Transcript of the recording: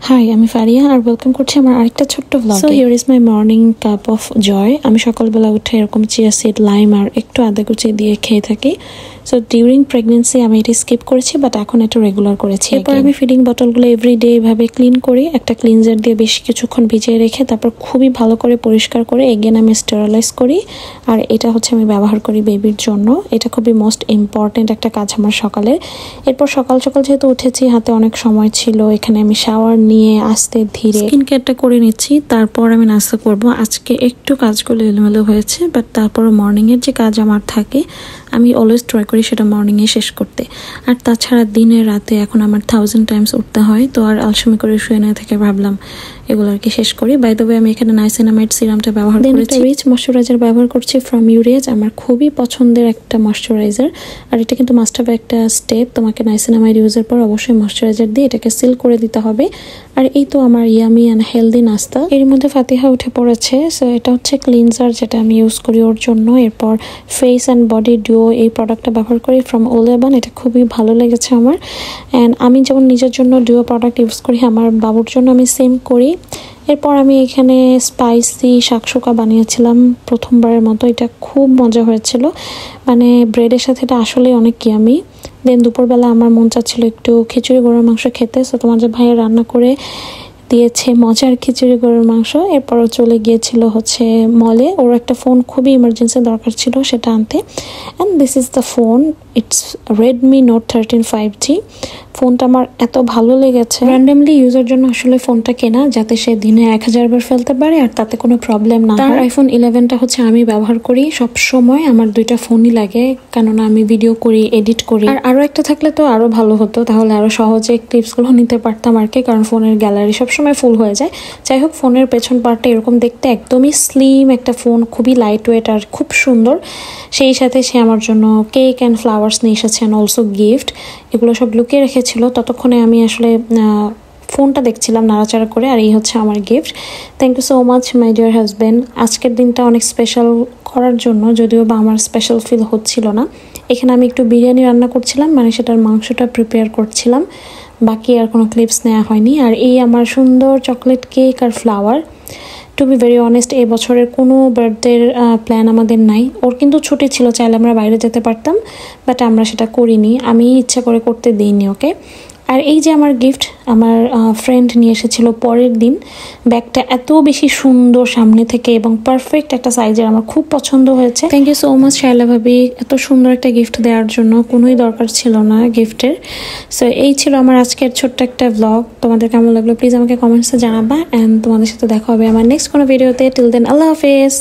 High, আমি ফারিয়া আর welcome করছি আমার আরেকটা ছোট্ট blog. So here is my morning cup of joy. আমি সকালবেলা উঠে এরকম চিয়া সিড, লাইম আর একটু আদা কুচি দিয়ে খেয়ে থাকি। সো ডিউরিং প্রেগনেন্সি আমি এটা স্কিপ করেছি, বাট এখন এটা রেগুলার করেছি। এরপর আমি ফিডিং বটলগুলো এভরিডে এভাবে ক্লিন করি, একটা ক্লিনজার দিয়ে বেশ কিছুক্ষণ ভিজিয়ে রেখে তারপর খুবই ভালো করে পরিষ্কার করে এগেন আমি স্টেরিলাইজ করি। আর এটা হচ্ছে আমি ব্যবহার করি বেবির জন্য। এটা খুবই মোস্ট ইম্পর্টেন্ট একটা কাজ আমার সকালে। এরপর সকাল সকাল যেহেতু উঠেছি, হাতে অনেক সময় ছিল, এখানে আমি শাওয়ার নিয়ে আস্তে ধীরে স্কিন কেয়ারটা করে নিচ্ছি। তারপর আমি নাস্তা করব। আজকে একটু কাজগুলো এলোমেলো হয়েছে, বাট তারপরও মর্নিংয়ের যে কাজ আমার থাকে আমি অলওয়েজ ট্রাই করি সেটা মর্নিংয়ে শেষ করতে। আর তাছাড়া দিনে রাতে এখন আমার 1000 টাইমস উঠতে হয়, তো আর আলসেমি করে শুয়ে না থেকে ভাবলাম এগুলো আর কি শেষ করি। বাই দ্য ওয়ে, আমি এখানে নাইসিনামাইড সিরামটা ব্যবহার করেছি। রিচ ময়শ্চারাইজার ব্যবহার করছি ফ্রম ইউরিয়াজ, আমার খুবই পছন্দের একটা ময়শ্চারাইজার। আর এটা কিন্তু মাস্ট হ্যাভ একটা স্টেপ, তোমাকে নাইসিনামাইড ইউজের পর অবশ্যই ময়শ্চারাইজার দিয়ে এটাকে সিল করে দিতে হবে। আর এই তো আমার ইয়ামি অ্যান্ড হেলদি নাস্তা। এর মধ্যে ফাতিহা উঠে পড়েছে। সো এটা হচ্ছে ক্লিনজার যেটা আমি ইউজ করি ওর জন্য। এরপর ফেস অ্যান্ড বডি ডিও এই প্রোডাক্টটা ব্যবহার করি ফ্রম ওলেবান। এটা খুবই ভালো লেগেছে আমার। অ্যান্ড আমি যেমন নিজের জন্য ডিও প্রোডাক্ট ইউজ করি, আমার বাবুর জন্য আমি সেম করি। এরপর আমি এখানে স্পাইসি শাকসুকা বানিয়েছিলাম প্রথমবারের মতো। এটা খুব মজা হয়েছিল, মানে ব্রেডের সাথে এটা আসলে অনেক ইয়ামি। দেন দুপুরবেলা আমার মন চাচ্ছিল একটু খিচুড়ি গরুর মাংস খেতে, সো তোমাদের ভাইয়া রান্না করে দিয়েছে মজার খিচুড়ি গরুর মাংস। এরপরও চলে গিয়েছিল হচ্ছে মলে, ওর একটা ফোন খুবই ইমার্জেন্সি দরকার ছিল সেটা আনতে। And this is the phone, it's Redmi note 13 5G। ফোনটা আমার এত ভালো লেগেছে। র্যান্ডমলি ইউজের জন্য আসলে ফোনটা কেনা, যাতে সে দিনে 1000 বার ফেলতে পারে আর তাতে কোনো প্রবলেম না। তার আইফোন 11টা হচ্ছে আমি ব্যবহার করি সব সময়। আমার দুইটা ফোনই লাগে, কেননা আমি ভিডিও করি, এডিট করি। আর আরো একটা থাকলে তো আরো ভালো হতো, তাহলে আরো সহজে ক্লিপসগুলো নিতে পারতাম আর কি, কারণ ফোনের গ্যালারি সবসময় ফুল হয়ে যায়। যাই হোক, ফোনের পেছন পার্টটা এরকম দেখতে একদমই স্লিম একটা ফোন, খুবই লাইট ওয়েট আর খুব সুন্দর। সেই সাথে সে আমার জন্য কেক অ্যান্ড ফ্লাওয়ার্স নিয়ে এসেছে, অ্যান্ড অলসো গিফট। এগুলো সব লুকিয়ে রেখেছিল, ততক্ষণে আমি আসলে ফোনটা দেখছিলাম নাড়াচাড়া করে। আর এই হচ্ছে আমার gift. Thank you so much my dear husband, আজকের দিনটা অনেক স্পেশাল করার জন্য, যদিও বা আমার স্পেশাল ফিল হচ্ছিল না। এখানে আমি একটু বিরিয়ানি রান্না করছিলাম, মানে সেটার মাংসটা প্রিপেয়ার করছিলাম, বাকি আর কোনো ক্লিপস নেওয়া হয়নি। আর এই আমার সুন্দর চকলেট কেক আর flower. To be very honest, এই বছরের কোনো বার্থডের প্ল্যান আমাদের নাই। ওর কিন্তু ছুটি ছিল, চাইলে আমরা বাইরে যেতে পারতাম, বাট আমরা সেটা করিনি। আমি ইচ্ছা করে করতে দিইনি ওকে। আর এই যে আমার গিফট, আমার ফ্রেন্ড নিয়ে এসেছিল পরের দিন। ব্যাগটা এত বেশি সুন্দর সামনে থেকে এবং পারফেক্ট একটা সাইজের, আমার খুব পছন্দ হয়েছে। Thank you so much Shaila ভাবি, এত সুন্দর একটা গিফট দেওয়ার জন্য। কোনোই দরকার ছিল না গিফটের। সো এই ছিল আমার আজকের ছোট্ট একটা ব্লগ। তোমাদের কেমন লাগলো প্লিজ আমাকে কমেন্টসে জানাবা, অ্যান্ড তোমাদের সাথে দেখা হবে আমার নেক্সট কোনো ভিডিওতে। টিল দেন, আল্লাহ হাফেজ।